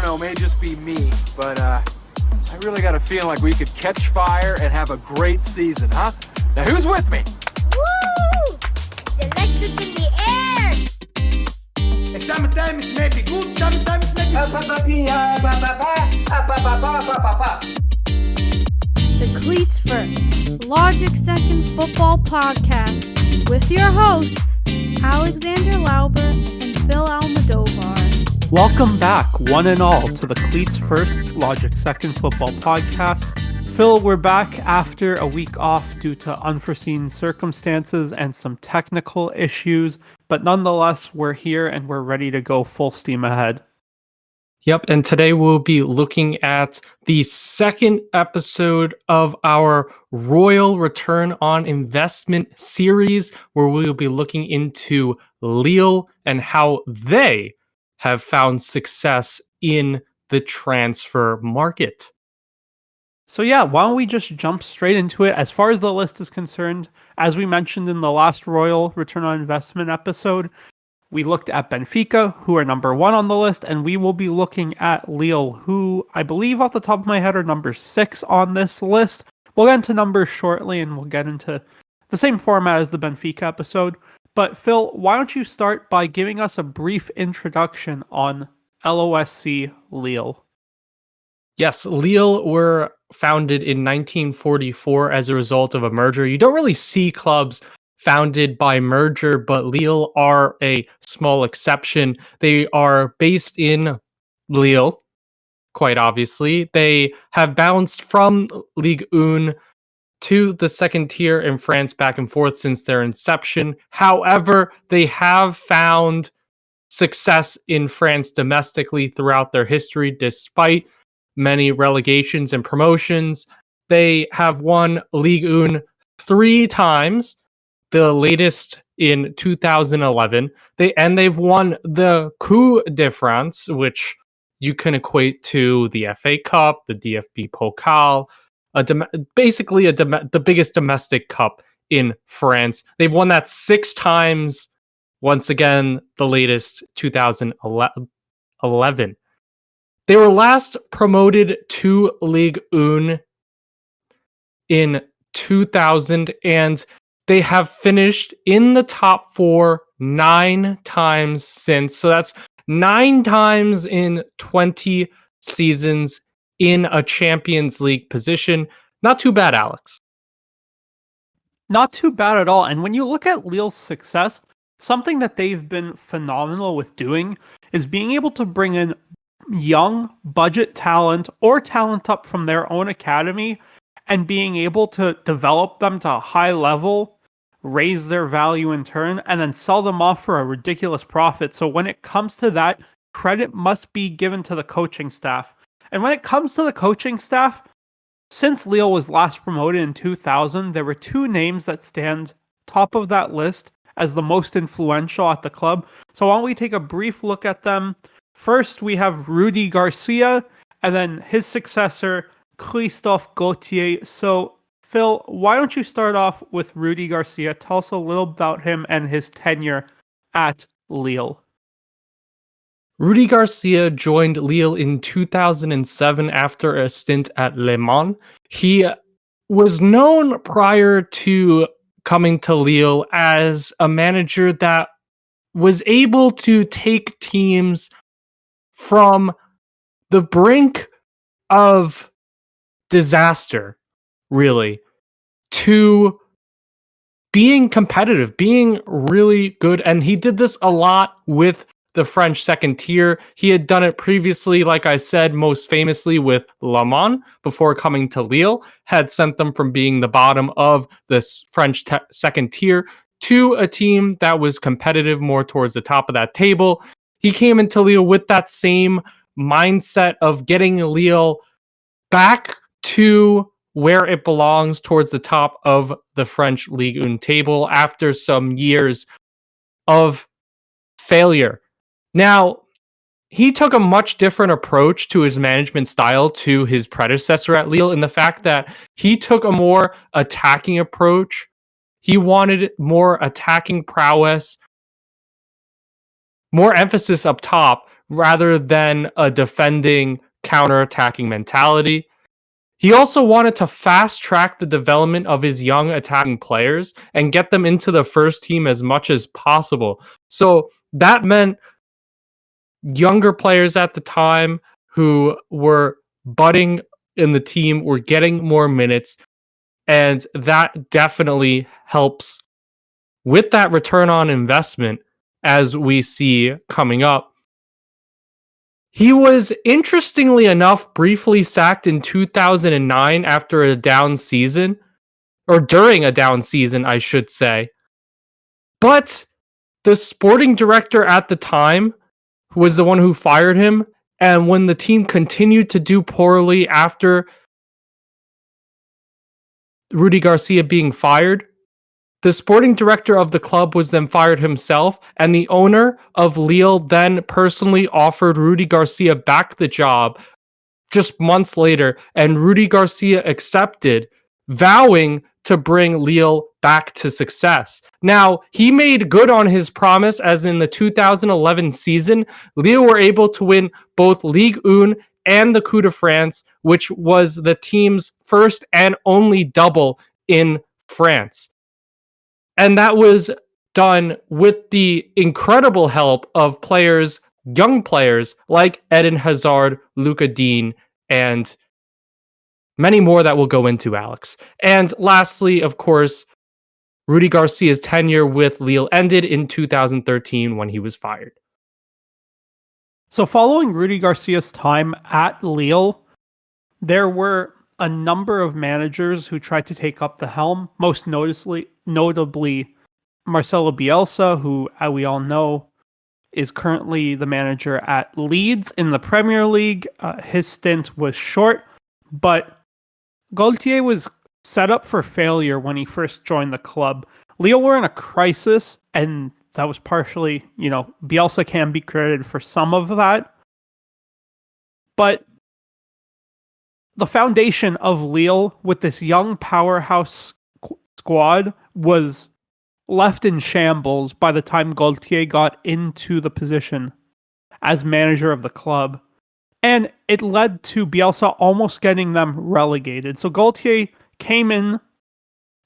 know, it may just be me, but I really got a feeling like we could catch fire and have a great season, huh? Now, who's with me? Woo! The electric in the air! Sometimes may be good, sometimes may be The Cleats First, Logic Second Football Podcast with your hosts, Alexander Lauber and Phil Almodovar. Welcome back, one and all, to the Cleats First, Logic Second Football Podcast. Phil, we're back after a week off due to unforeseen circumstances and some technical issues, but nonetheless, we're here and we're ready to go full steam ahead. Yep, and today we'll be looking at the second episode of our Royal Return on Investment series, where we will be looking into Lille and how they have found success in the transfer market. So yeah, why don't we just jump straight into it? As far as the list is concerned, as we mentioned in the last Royal Return on Investment episode, we looked at Benfica, who are number 1 on the list, and we will be looking at Lille, who I believe off the top of my head are number 6 on this list. We'll get into numbers shortly, and we'll get into the same format as the Benfica episode. But Phil, why don't you start by giving us a brief introduction on LOSC Lille? Yes, Lille were founded in 1944 as a result of a merger. You don't really see clubs founded by merger, but Lille are a small exception. They are based in Lille, quite obviously. They have bounced from Ligue 1 to the second tier in France back and forth since their inception. However, they have found success in France domestically throughout their history, despite many relegations and promotions. They have won Ligue 1 3 times, the latest in 2011. They've won the Coup de France, which you can equate to the FA Cup, the DFB Pokal, the biggest domestic cup in France. They've won that 6 times. Once again, the latest 2011. They were last promoted to Ligue 1 in 2000, and they have finished in the top 4 9 times since. So that's 9 times in 20 seasons in a Champions League position. Not too bad, Alex. Not too bad at all. And when you look at Lille's success, something that they've been phenomenal with doing is being able to bring in young budget talent or talent up from their own academy and being able to develop them to a high level, raise their value in turn, and then sell them off for a ridiculous profit. So when it comes to that, credit must be given to the coaching staff. And when it comes to the coaching staff, since Lille was last promoted in 2000, there were 2 names that stand top of that list as the most influential at the club. So why don't we take a brief look at them? First, we have Rudy Garcia, and then his successor, Christophe Gauthier. So, Phil, why don't you start off with Rudy Garcia? Tell us a little about him and his tenure at Lille. Rudy Garcia joined Lille in 2007 after a stint at Le Mans. He was known prior to coming to Lille as a manager that was able to take teams from the brink of disaster, really, to being competitive, being really good. And he did this a lot with the French second tier. He had done it previously, like I said, most famously with Le Mans before coming to Lille, had sent them from being the bottom of this French second tier to a team that was competitive more towards the top of that table. He came into Lille with that same mindset of getting Lille back to where it belongs, towards the top of the French Ligue 1 table after some years of failure. Now, he took a much different approach to his management style to his predecessor at Lille, in the fact that he took a more attacking approach. He wanted more attacking prowess, more emphasis up top, rather than a defending, counter-attacking mentality. He also wanted to fast-track the development of his young attacking players and get them into the first team as much as possible. So that meant younger players at the time who were budding in the team were getting more minutes, and that definitely helps with that return on investment as we see coming up. He was, interestingly enough, briefly sacked in 2009 after a down season, or during a down season, I should say. But the sporting director at the time was the one who fired him, and when the team continued to do poorly after Rudy Garcia being fired, the sporting director of the club was then fired himself, and the owner of Lille then personally offered Rudy Garcia back the job just months later, and Rudy Garcia accepted, vowing to bring Lille back to success. Now, he made good on his promise, as in the 2011 season, Lille were able to win both Ligue 1 and the Coupe de France, which was the team's first and only double in France. And that was done with the incredible help of players, young players like Eden Hazard, Luca Dean, and many more that we'll go into, Alex. And lastly, of course, Rudy Garcia's tenure with Lille ended in 2013 when he was fired. So following Rudy Garcia's time at Lille, there were a number of managers who tried to take up the helm, most notably Marcelo Bielsa, who we all know is currently the manager at Leeds in the Premier League. His stint was short, but Gaultier was set up for failure when he first joined the club. Lille were in a crisis, and that was partially, Bielsa can be credited for some of that. But the foundation of Lille with this young powerhouse squad was left in shambles by the time Gaultier got into the position as manager of the club. And it led to Bielsa almost getting them relegated. So Gaultier came in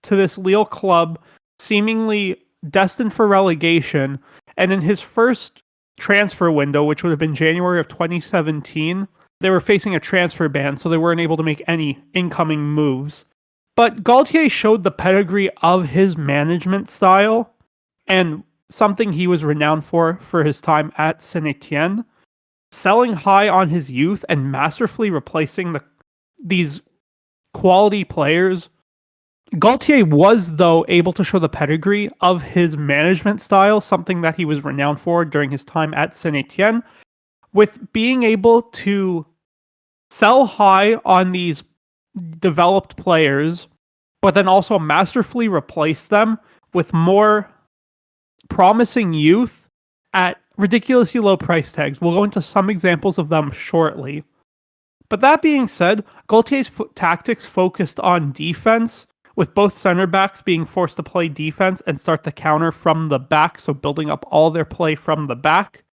to this Lille club seemingly destined for relegation. And in his first transfer window, which would have been January of 2017, they were facing a transfer ban, so they weren't able to make any incoming moves. But Gaultier showed the pedigree of his management style, and something he was renowned for his time at Saint-Etienne, selling high on his youth and masterfully replacing these quality players. Gaultier was, though, able to show the pedigree of his management style, something that he was renowned for during his time at Saint-Etienne, with being able to sell high on these developed players, but then also masterfully replace them with more promising youth at ridiculously low price tags. We'll go into some examples of them shortly. But that being said, Gaultier's tactics focused on defense, with both center backs being forced to play defense and start the counter from the back, so building up all their play from the back.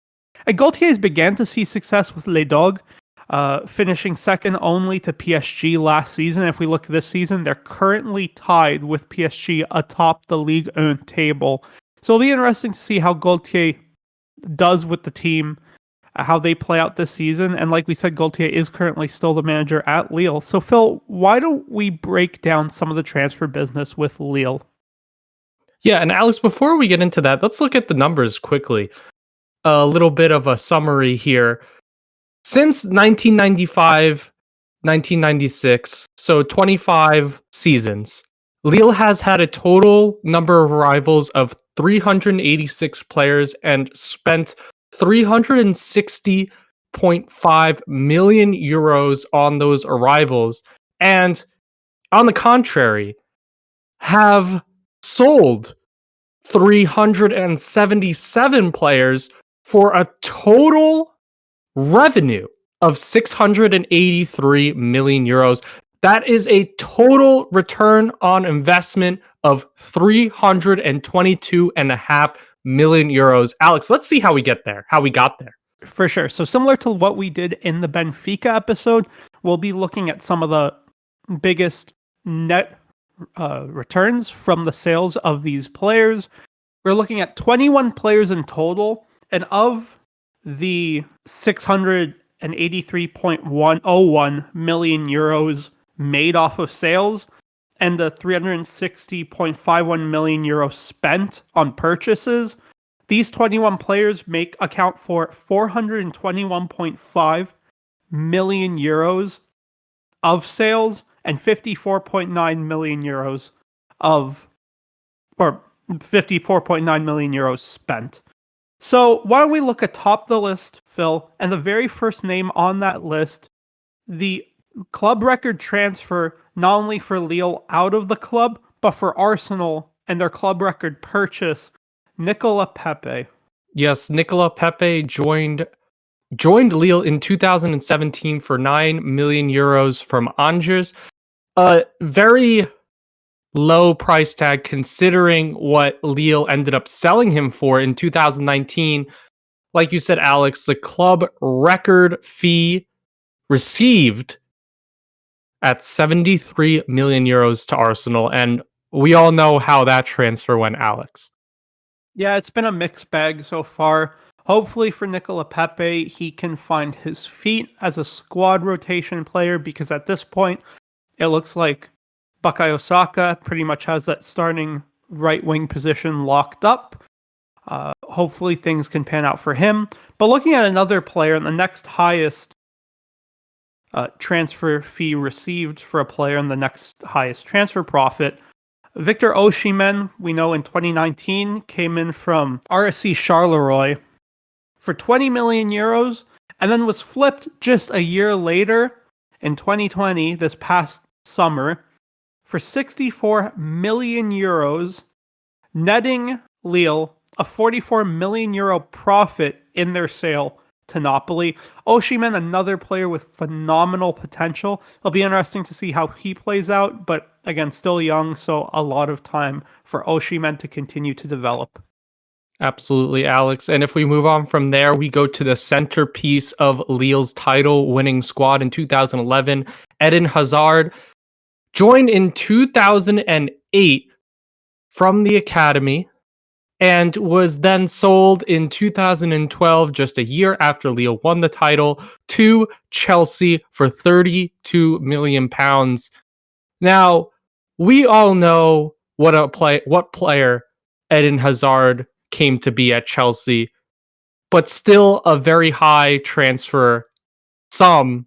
And Gaultier began to see success with Les Dogs, finishing second only to PSG last season. If we look this season, they're currently tied with PSG atop the Ligue 1 table. So it'll be interesting to see how Gaultier does with the team, how they play out this season. And like we said, Gaultier is currently still the manager at Lille. So Phil, why don't we break down some of the transfer business with Lille? Yeah, and Alex, before we get into that, let's look at the numbers quickly. A little bit of a summary here. Since 1995, 1996, so 25 seasons, Lille has had a total number of arrivals of 386 players and spent 360.5 million euros on those arrivals. And on the contrary, have sold 377 players for a total revenue of 683 million euros. That is a total return on investment of 322.5 million euros. Alex, let's see how we got there. For sure. So similar to what we did in the Benfica episode, we'll be looking at some of the biggest net returns from the sales of these players. We're looking at 21 players in total, and of the 683.101 million euros made off of sales and the 360.51 million euros spent on purchases, these 21 players account for 421.5 million euros of sales and 54.9 million euros or 54.9 million euros spent. So why don't we look atop the list, Phil, and the very first name on that list, the club record transfer, not only for Lille out of the club, but for Arsenal and their club record purchase, Nicola Pepe. Yes, Nicola Pepe joined Lille in 2017 for 9 million euros from Angers. A very low price tag considering what Lille ended up selling him for in 2019. Like you said, Alex, the club record fee received at 73 million euros to Arsenal. And we all know how that transfer went, Alex. Yeah, it's been a mixed bag so far. Hopefully for Nicola Pepe, he can find his feet as a squad rotation player, because at this point, it looks like Bukayo Saka pretty much has that starting right wing position locked up. Hopefully things can pan out for him. But looking at another player, and the next highest transfer fee received for a player and the next highest transfer profit, Victor Osimhen, we know in 2019, came in from RSC Charleroi for 20 million euros and then was flipped just a year later in 2020, this past summer, for 64 million euros, netting Lille a 44 million euro profit in their sale to Napoli. Osimhen, another player with phenomenal potential. It'll be interesting to see how he plays out, but again, still young, so a lot of time for Osimhen to continue to develop. Absolutely, Alex. And if we move on from there, we go to the centerpiece of Lille's title-winning squad in 2011. Eden Hazard joined in 2008 from the academy and was then sold in 2012, just a year after Lille won the title, to Chelsea for £32 million. Now, we all know what player Eden Hazard came to be at Chelsea, but still a very high transfer sum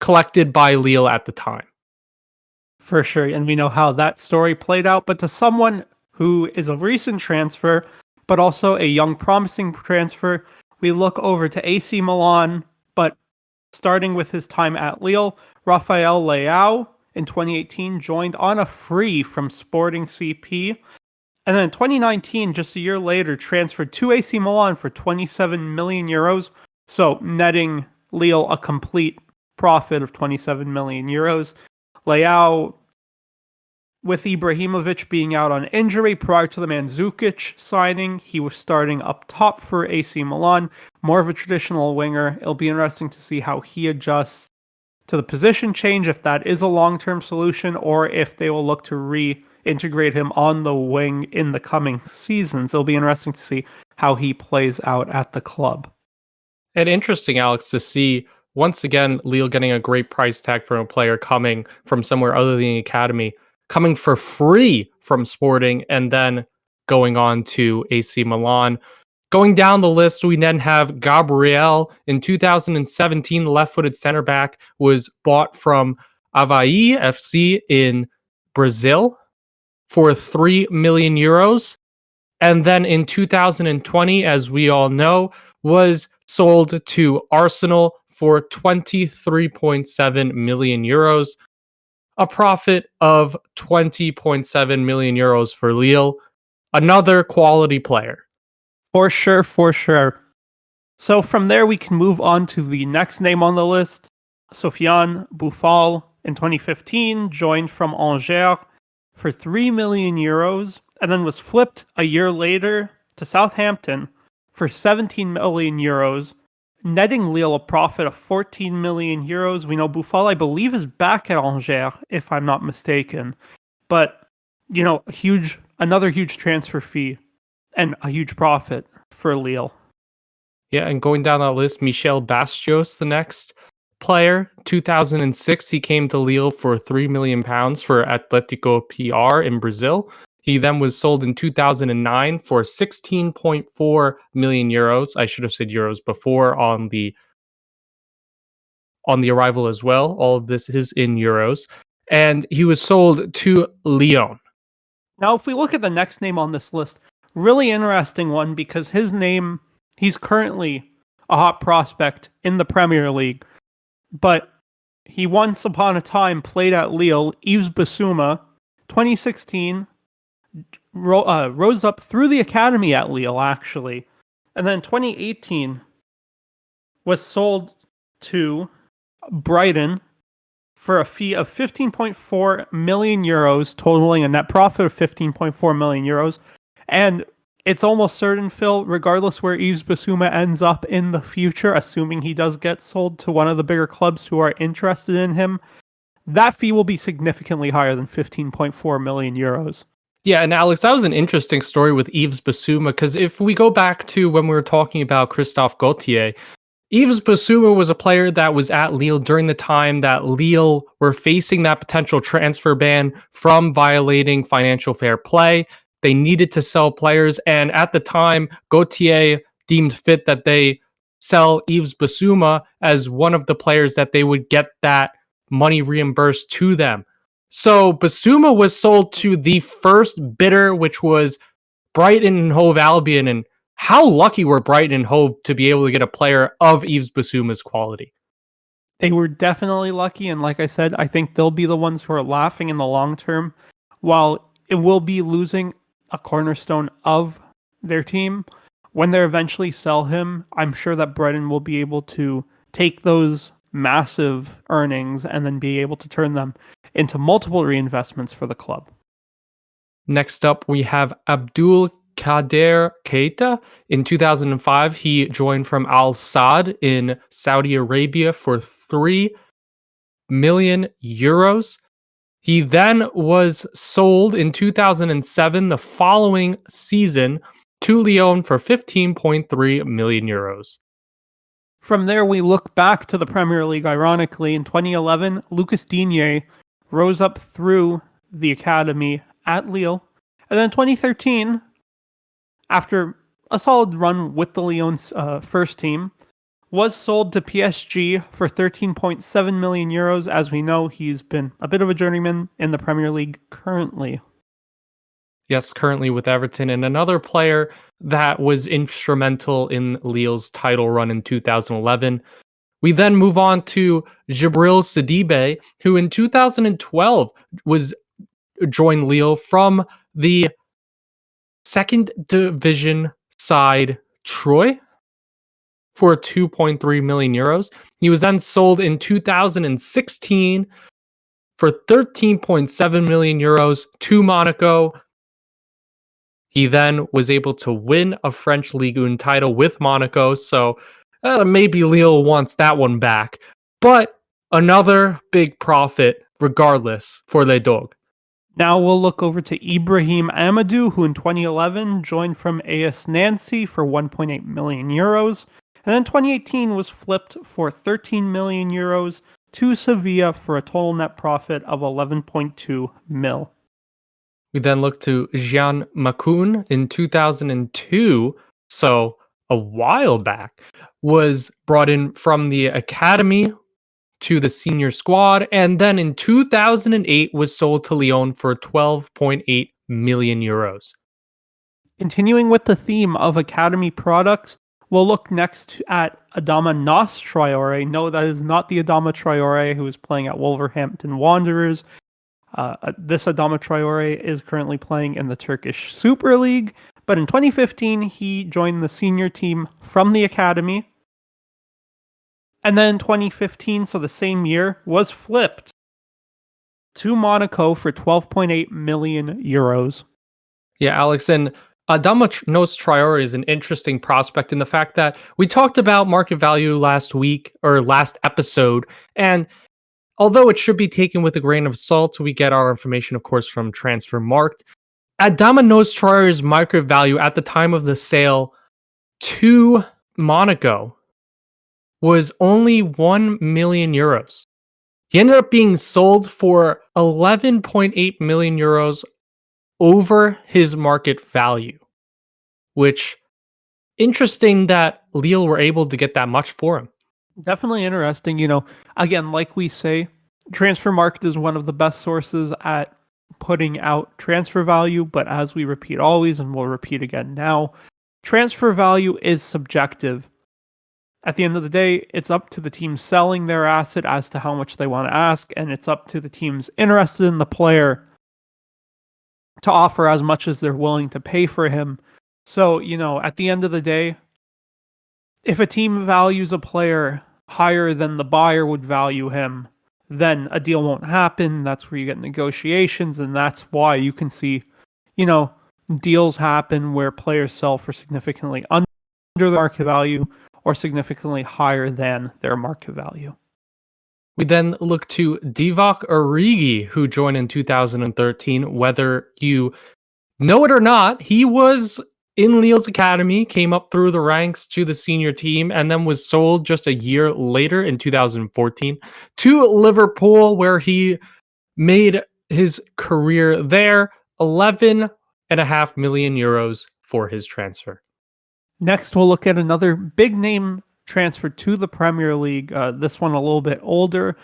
collected by Lille at the time. For sure, and we know how that story played out, but to someone who is a recent transfer, but also a young, promising transfer, we look over to AC Milan, but starting with his time at Lille, Rafael Leao in 2018 joined on a free from Sporting CP, and then in 2019, just a year later, transferred to AC Milan for 27 million euros, so netting Lille a complete profit of 27 million euros. Leao, with Ibrahimovic being out on injury prior to the Mandzukic signing, he was starting up top for AC Milan, more of a traditional winger. It'll be interesting to see how he adjusts to the position change, if that is a long-term solution, or if they will look to reintegrate him on the wing in the coming seasons. It'll be interesting to see how he plays out at the club. And interesting, Alex, to see once again Lille getting a great price tag for a player coming from somewhere other than the academy, coming for free from Sporting, and then going on to AC Milan. Going down the list, we then have Gabriel. In 2017, the left-footed center back was bought from Avaí FC in Brazil for 3 million euros. And then in 2020, as we all know, was sold to Arsenal for 23.7 million euros. A profit of 20.7 million euros for Lille. Another quality player. For sure, for sure. So from there, we can move on to the next name on the list. Sofiane Boufal in 2015 joined from Angers for 3 million euros and then was flipped a year later to Southampton for 17 million euros netting Lille a profit of 14 million euros. We know Buffal, I believe, is back at Angers, if I'm not mistaken. But, another huge transfer fee and a huge profit for Lille. Yeah, and going down that list, Michel Bastios, the next player. 2006, he came to Lille for £3 million for Atletico PR in Brazil. He then was sold in 2009 for 16.4 million euros. I should have said euros before on the arrival as well. All of this is in euros. And he was sold to Lyon. Now, if we look at the next name on this list, really interesting one because his name, he's currently a hot prospect in the Premier League, but he once upon a time played at Lille. Yves Bissouma, 2016, rose up through the academy at Lille, actually. And then 2018 was sold to Brighton for a fee of 15.4 million euros, totaling a net profit of 15.4 million euros. And it's almost certain, Phil, regardless where Yves Bissouma ends up in the future, assuming he does get sold to one of the bigger clubs who are interested in him, that fee will be significantly higher than 15.4 million euros. Yeah, and Alex, that was an interesting story with Yves Bissouma, because if we go back to when we were talking about Christophe Gauthier, Yves Bissouma was a player that was at Lille during the time that Lille were facing that potential transfer ban from violating financial fair play. They needed to sell players, and at the time, Gauthier deemed fit that they sell Yves Bissouma as one of the players that they would get that money reimbursed to them. So Bissouma was sold to the first bidder, which was Brighton and Hove Albion, and how lucky were Brighton and Hove to be able to get a player of Yves Bissouma's quality? They were definitely lucky, and like I said, I think they'll be the ones who are laughing in the long term, while it will be losing a cornerstone of their team. When they eventually sell him, I'm sure that Brighton will be able to take those massive earnings and then be able to turn them into multiple reinvestments for the club. Next up, we have Abdul Kader Keita. In 2005, he joined from Al Sadd in Saudi Arabia for 3 million euros. He then was sold in 2007, the following season, to Lyon for 15.3 million euros. From there, we look back to the Premier League. Ironically, in 2011, Lucas Digne rose up through the academy at Lille. And then in 2013, after a solid run with the Lyon's first team, was sold to PSG for 13.7 million euros. As we know, he's been a bit of a journeyman in the Premier League currently. Yes, currently with Everton. And another player that was instrumental in Lille's title run in 2011. We then move on to Djibril Sidibe, who in 2012 joined Lille from the second division side Troyes for 2.3 million euros. He was then sold in 2016 for 13.7 million euros to Monaco. He then was able to win a French Ligue 1 title with Monaco, so maybe Lille wants that one back. But another big profit regardless for Les Dogs. Now we'll look over to Ibrahim Amadou, who in 2011 joined from AS Nancy for 1.8 million euros. And then 2018 was flipped for 13 million euros to Sevilla for a total net profit of 11.2 mil. We then look to Jean Makoun in 2002, so a while back, was brought in from the academy to the senior squad, and then in 2008 was sold to Lyon for 12.8 million euros. Continuing with the theme of academy products, we'll look next at Adama Nas Traore. No, that is not the Adama Traore who is playing at Wolverhampton Wanderers. This Adama Traore is currently playing in the Turkish Super League, but in 2015 he joined the senior team from the academy. And then in 2015, so the same year, was flipped to Monaco for 12.8 million euros. Yeah, Alex, and Adamas Traore is an interesting prospect in the fact that we talked about market value last week or last episode, and although it should be taken with a grain of salt, we get our information, of course, from Transfermarkt. Adamas Traore's market value at the time of the sale to Monaco was only 1 million euros. He ended up being sold for 11.8 million euros over his market value, which interesting that Lille were able to get that much for him. Definitely interesting. Again, like we say, Transfermarkt is one of the best sources at putting out transfer value, but as we repeat always, and we'll repeat again now, transfer value is subjective. At the end of the day, it's up to the team selling their asset as to how much they want to ask, and it's up to the teams interested in the player to offer as much as they're willing to pay for him. So, at the end of the day, if a team values a player higher than the buyer would value him, then a deal won't happen. That's where you get negotiations, and that's why you can see, deals happen where players sell for significantly under the market value or significantly higher than their market value. We then look to Divock Origi, who joined in 2013. Whether you know it or not, he was in Lille's academy, came up through the ranks to the senior team, and then was sold just a year later in 2014 to Liverpool, where he made his career there. 11.5 million euros for his transfer. Next, we'll look at another big name transfer to the Premier League. This one a little bit older,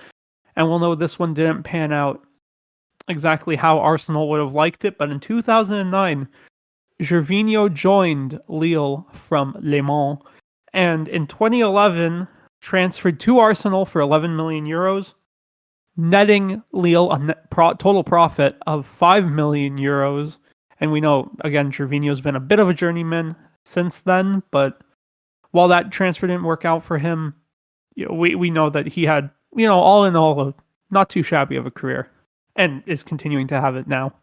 and we'll know this one didn't pan out exactly how Arsenal would have liked it, but in 2009, Gervinho joined Lille from Le Mans, and in 2011, transferred to Arsenal for 11 million euros, netting Lille a total profit of 5 million euros. And we know, again, Gervinho's been a bit of a journeyman since then, but while that transfer didn't work out for him, we know that he had, all in all, a not too shabby of a career, and is continuing to have it now.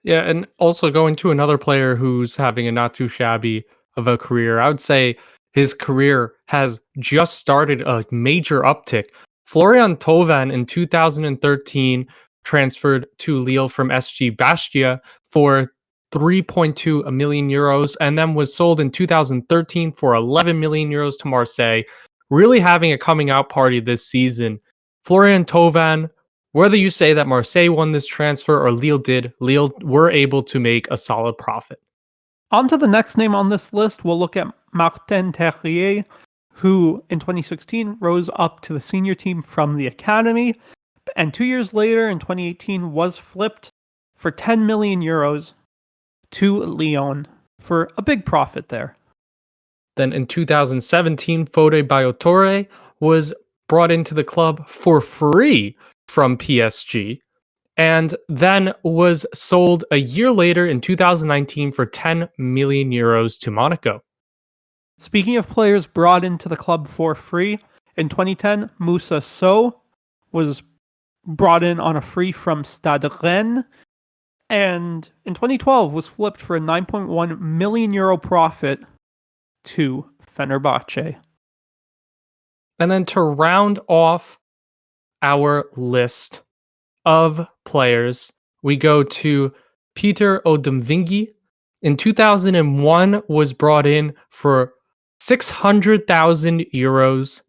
Yeah, and also going to another player who's having a not too shabby of a career, I would say his career has just started a major uptick. Florian Thauvin in 2013 transferred to Lille from SG Bastia for 3.2 million euros, and then was sold in 2013 for 11 million euros to Marseille. Really having a coming out party this season. Florian Thauvin, whether you say that Marseille won this transfer or Lille did, Lille were able to make a solid profit. On to the next name on this list, we'll look at Martin Terrier, who in 2016 rose up to the senior team from the academy, and 2 years later in 2018 was flipped for 10 million euros to Lyon for a big profit there. Then in 2017, Fode Bayotore was brought into the club for free from PSG, and then was sold a year later in 2019 for 10 million euros to Monaco. Speaking of players brought into the club for free, in 2010, Moussa Sow was brought in on a free from Stade Rennes, and in 2012 was flipped for a 9.1 million euro profit to Fenerbahce. And then to round off our list of players, we go to Peter Odemwingie. In 2001, was brought in for 600,000 euros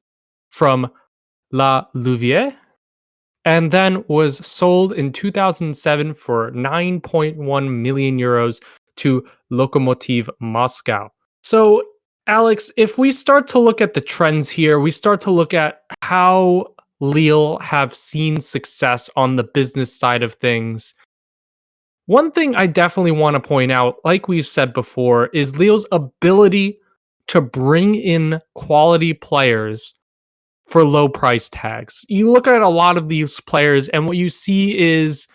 from La Louvière, and then was sold in 2007 for 9.1 million euros to Lokomotiv Moscow. So, Alex, if we start to look at the trends here, we start to look at how Lille have seen success on the business side of things. One thing I definitely want to point out, like we've said before, is Lille's ability to bring in quality players for low price tags. You look at a lot of these players, and what you see is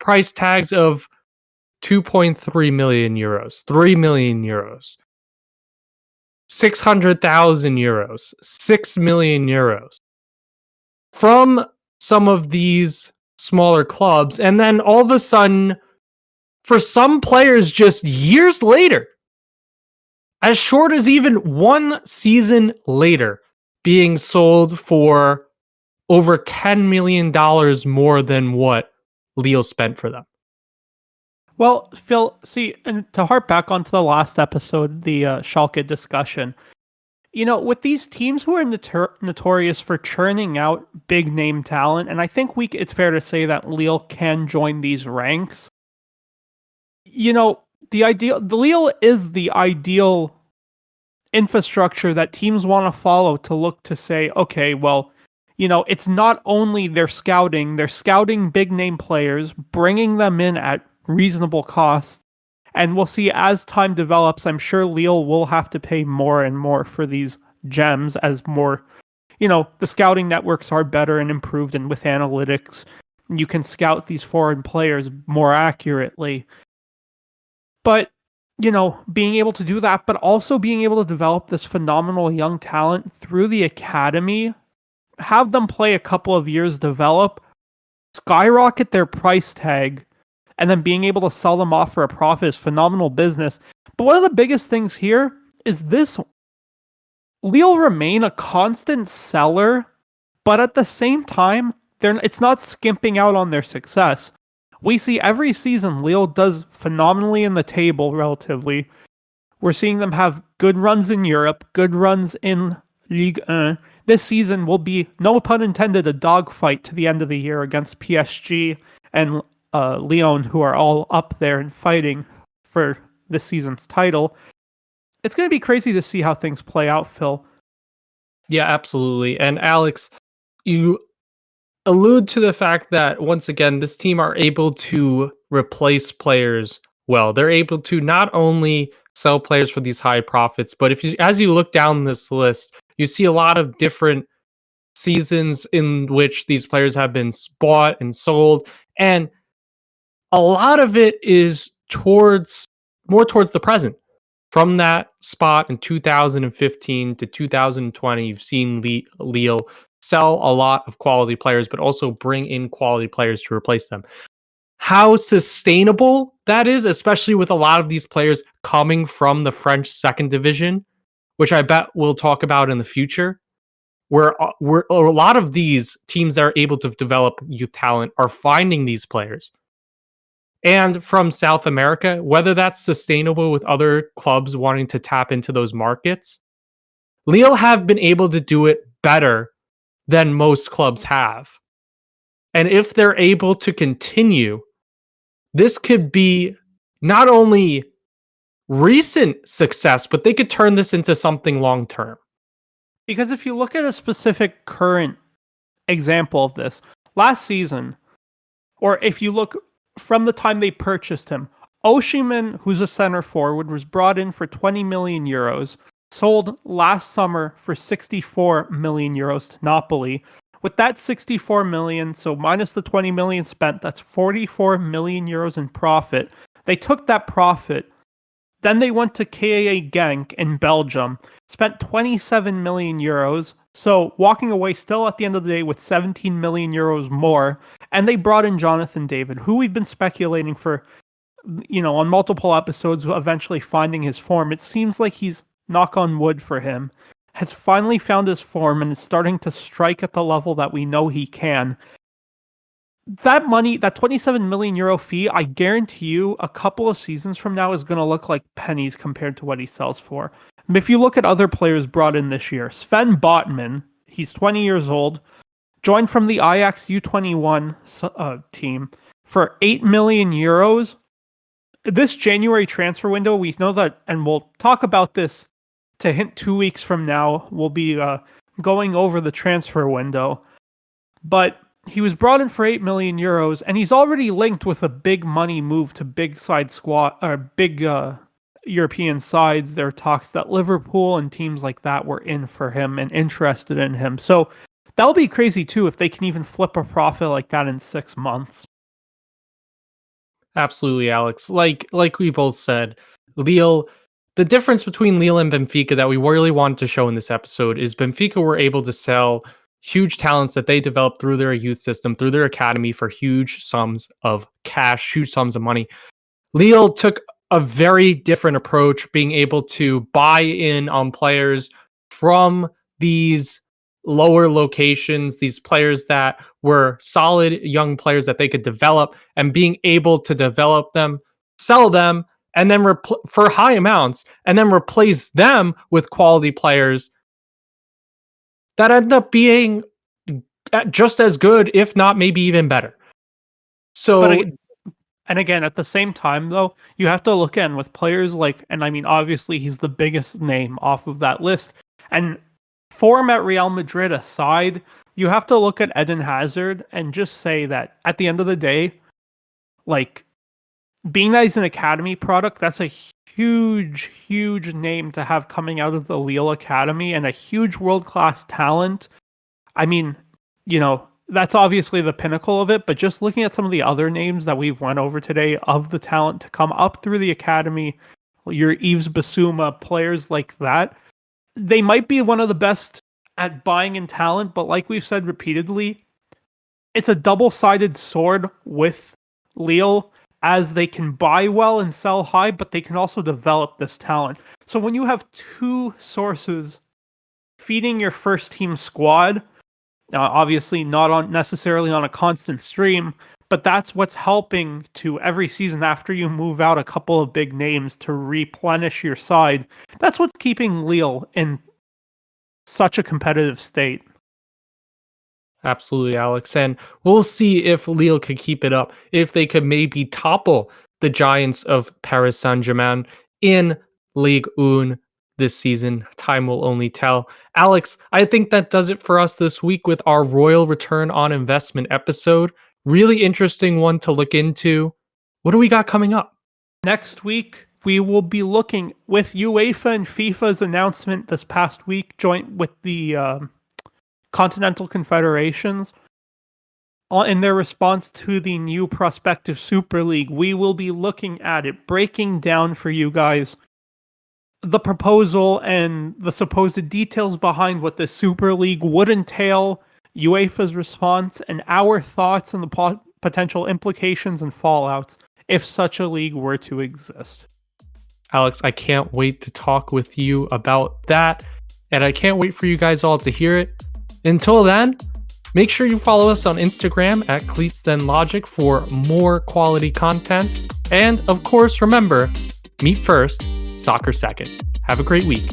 price tags of 2.3 million euros, 3 million euros, 600,000 euros, 6 million euros from some of these smaller clubs. And then all of a sudden, for some players just years later, as short as even 1 season later, being sold for over $10 million more than what Lille spent for them. Well, Phil, see, and to harp back onto the last episode, the Schalke discussion, with these teams who are notorious for churning out big name talent, and I think it's fair to say that Lille can join these ranks. The Lille is the ideal infrastructure that teams want to follow to look to say, okay, well, it's not only they're scouting big name players, bringing them in at reasonable costs. And we'll see as time develops, I'm sure Lille will have to pay more and more for these gems as more, the scouting networks are better and improved, and with analytics, you can scout these foreign players more accurately. But, being able to do that, but also being able to develop this phenomenal young talent through the academy, have them play a couple of years, develop, skyrocket their price tag, and then being able to sell them off for a profit is phenomenal business. But one of the biggest things here is this: Lille remain a constant seller, but at the same time, it's not skimping out on their success. We see every season Lille does phenomenally in the table relatively. We're seeing them have good runs in Europe, good runs in Ligue 1. This season will be, no pun intended, a dogfight to the end of the year against PSG and Lyon, who are all up there and fighting for this season's title. It's going to be crazy to see how things play out, Phil. Yeah, absolutely. And Alex, you allude to the fact that, once again, this team are able to replace players well. They're able to not only sell players for these high profits, but as you look down this list, you see a lot of different seasons in which these players have been bought and sold, and a lot of it is more towards the present. From that spot in 2015 to 2020, you've seen Lille sell a lot of quality players, but also bring in quality players to replace them. How sustainable that is, especially with a lot of these players coming from the French second division, which I bet we'll talk about in the future, where a lot of these teams that are able to develop youth talent are finding these players. And from South America, whether that's sustainable with other clubs wanting to tap into those markets, Lille have been able to do it better than most clubs have. And if they're able to continue, this could be not only recent success, but they could turn this into something long-term. Because if you look at a specific current example of this, last season, or if you look from the time they purchased him, Osimhen, who's a center forward, was brought in for 20 million euros, sold last summer for 64 million euros to Napoli. With that 64 million, so minus the 20 million spent, that's 44 million euros in profit. They took that profit, then they went to KAA Genk in Belgium, spent 27 million euros, so walking away still at the end of the day with 17 million euros more, and they brought in Jonathan David, who we've been speculating for, on multiple episodes, eventually finding his form. It seems like he's, knock on wood for him, has finally found his form and is starting to strike at the level that we know he can. That money, that 27 million euro fee, I guarantee you a couple of seasons from now is going to look like pennies compared to what he sells for. If you look at other players brought in this year, Sven Botman, he's 20 years old, joined from the Ajax U21 team for 8 million euros. This January transfer window, we know that, and we'll talk about this to hint 2 weeks from now, we'll be going over the transfer window. But he was brought in for 8 million euros, and he's already linked with a big money move to big European sides. There are talks that Liverpool and teams like that were in for him and interested in him. So that'll be crazy too if they can even flip a profit like that in 6 months. Absolutely, Alex. Like we both said, Lille, the difference between Lille and Benfica that we really wanted to show in this episode is Benfica were able to sell huge talents that they developed through their youth system, through their academy, for huge sums of cash, huge sums of money. Lille took a very different approach, being able to buy in on players from these lower locations, these players that were solid young players that they could develop, and being able to develop them, sell them, and then for high amounts, and then replace them with quality players that end up being just as good, if not maybe even better. So, and again, at the same time, though, you have to look in with players like, and I mean, obviously, he's the biggest name off of that list. And form at Real Madrid aside, you have to look at Eden Hazard and just say that at the end of the day, like, being that he's an academy product, that's a huge, huge name to have coming out of the Lille Academy and a huge world-class talent. I mean, you know, that's obviously the pinnacle of it, but just looking at some of the other names that we've went over today of the talent to come up through the academy, your Yves Bissouma, players like that, they might be one of the best at buying in talent, but like we've said repeatedly, it's a double-sided sword with Lille, as they can buy well and sell high, but they can also develop this talent. So when you have two sources feeding your first team squad, obviously not necessarily on a constant stream, but that's what's helping to every season after you move out a couple of big names to replenish your side. That's what's keeping Lille in such a competitive state. Absolutely, Alex. And we'll see if Lille could keep it up, if they could maybe topple the giants of Paris Saint-Germain in Ligue 1 this season. Time will only tell. Alex, I think that does it for us this week with our Royal Return on Investment episode. Really interesting one to look into. What do we got coming up? Next week, we will be looking with UEFA and FIFA's announcement this past week, joint with the Continental Confederations, in their response to the new prospective Super League. We will be looking at it, breaking down for you guys the proposal and the supposed details behind what the Super League would entail, UEFA's response, and our thoughts on the potential implications and fallouts if such a league were to exist. Alex, I can't wait to talk with you about that, and I can't wait for you guys all to hear it. Until then, make sure you follow us on Instagram at Cleats Then Logic for more quality content. And of course, remember, meat first, soccer second. Have a great week.